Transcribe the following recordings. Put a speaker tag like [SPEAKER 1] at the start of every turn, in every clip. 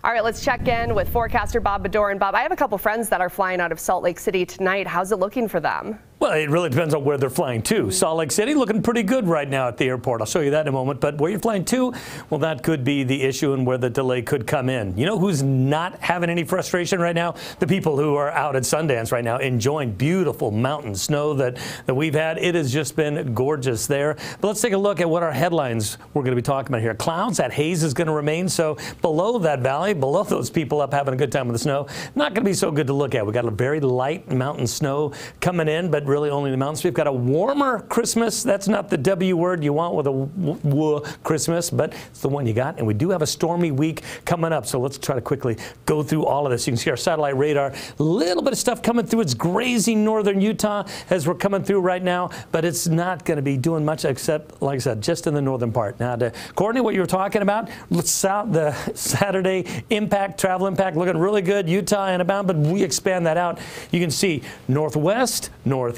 [SPEAKER 1] All right, let's check in with forecaster Bob Bedore. And Bob, I have a couple friends that are flying out of Salt Lake City tonight. How's it looking for them?
[SPEAKER 2] Well, it really depends on where they're flying to. Salt Lake City looking pretty good right now at the airport. I'll show you that in a moment. But where you're flying to, well, that could be the issue and where the delay could come in. You know who's not having any frustration right now? The people who are out at Sundance right now enjoying beautiful mountain snow that we've had. It has just been gorgeous there. But let's take a look at what our headlines we're going to be talking about here. Clouds, that haze is going to remain. So below that valley, below those people up having a good time with the snow, not going to be so good to look at. We've got a very light mountain snow coming in, but really only in the mountains. We've got a warmer Christmas. That's not the W word you want with a Christmas, but it's the one you got. And we do have a stormy week coming up. So let's try to quickly go through all of this. You can see our satellite radar. A little bit of stuff coming through. It's grazing northern Utah as we're coming through right now, but it's not going to be doing much except, like I said, just in the northern part. Now, to coordinate what you were talking about, the Saturday impact, travel impact, looking really good. Utah and about, but we expand that out. You can see northwest, northeast,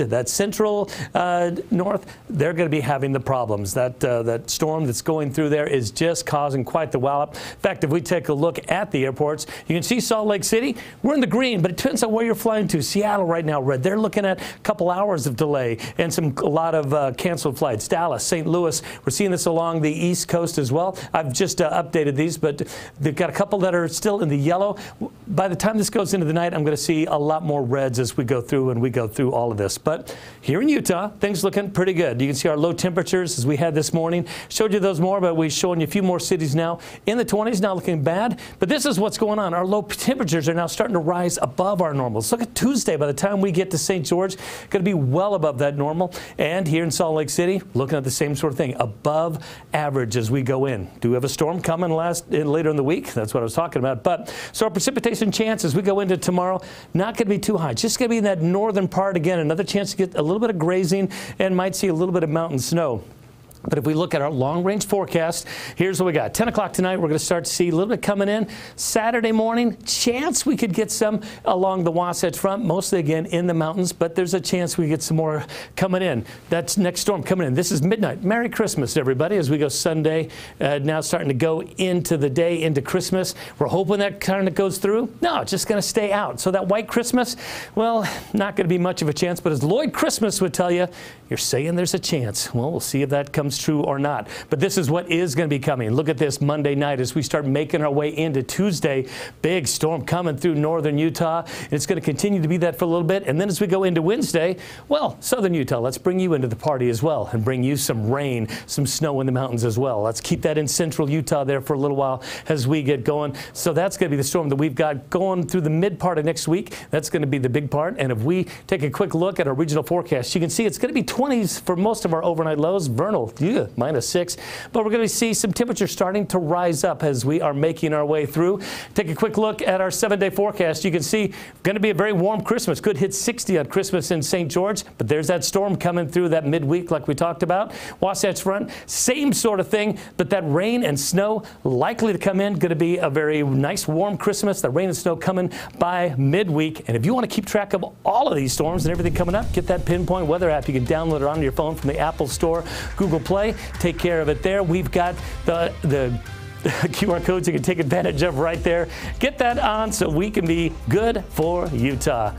[SPEAKER 2] that central north, they're going to be having the problems. That storm that's going through there is just causing quite the wallop. In fact, if we take a look at the airports, you can see Salt Lake City, we're in the green, but it depends on where you're flying to. Seattle right now, red. They're looking at a couple hours of delay and a lot of canceled flights. Dallas, St. Louis, we're seeing this along the East Coast as well. I've just updated these, but they've got a couple that are still in the yellow. By the time this goes into the night, I'm going to see a lot more reds as we go through and we go through all of this. But here in Utah, things looking pretty good. You can see our low temperatures as we had this morning. Showed you those more, but we're showing you a few more cities now in the 20s, not looking bad. But this is what's going on. Our low temperatures are now starting to rise above our normals. Look at Tuesday. By the time we get to St. George, going to be well above that normal. And here in Salt Lake City, looking at the same sort of thing, above average as we go in. Do we have a storm coming later in the week? That's what I was talking about. But so our precipitation chance as we go into tomorrow, not going to be too high. It's just going to be in that northern part again. Another chance to get a little bit of grazing and might see a little bit of mountain snow. But if we look at our long-range forecast, here's what we got. 10 o'clock tonight, we're going to start to see a little bit coming in. Saturday morning, chance we could get some along the Wasatch Front, mostly again in the mountains, but there's a chance we get some more coming in. That's next storm coming in. This is midnight. Merry Christmas, everybody, as we go Sunday. Now starting to go into the day, into Christmas. We're hoping that kind of goes through. No, it's just going to stay out. So that white Christmas, well, not going to be much of a chance, but as Lloyd Christmas would tell you, you're saying there's a chance. Well, we'll see if that comes true or not. But this is what is going to be coming. Look at this Monday night as we start making our way into Tuesday. Big storm coming through northern Utah. And it's going to continue to be that for a little bit. And then as we go into Wednesday, well, southern Utah, let's bring you into the party as well and bring you some rain, some snow in the mountains as well. Let's keep that in central Utah there for a little while as we get going. So that's going to be the storm that we've got going through the mid part of next week. That's going to be the big part. And if we take a quick look at our regional forecast, you can see it's going to be 20s for most of our overnight lows. Vernal, -6. But we're going to see some temperatures starting to rise up as we are making our way through. Take a quick look at our 7-day forecast. You can see going to be a very warm Christmas. Could hit 60 on Christmas in St. George, but there's that storm coming through that midweek like we talked about. Wasatch Front, same sort of thing, but that rain and snow likely to come in. Going to be a very nice warm Christmas. The rain and snow coming by midweek. And if you want to keep track of all of these storms and everything coming up, get that Pinpoint Weather app. You can download it on your phone from the Apple Store, Google Play. Take care of it there. We've got the QR codes you can take advantage of right there. Get that on so we can be good for Utah.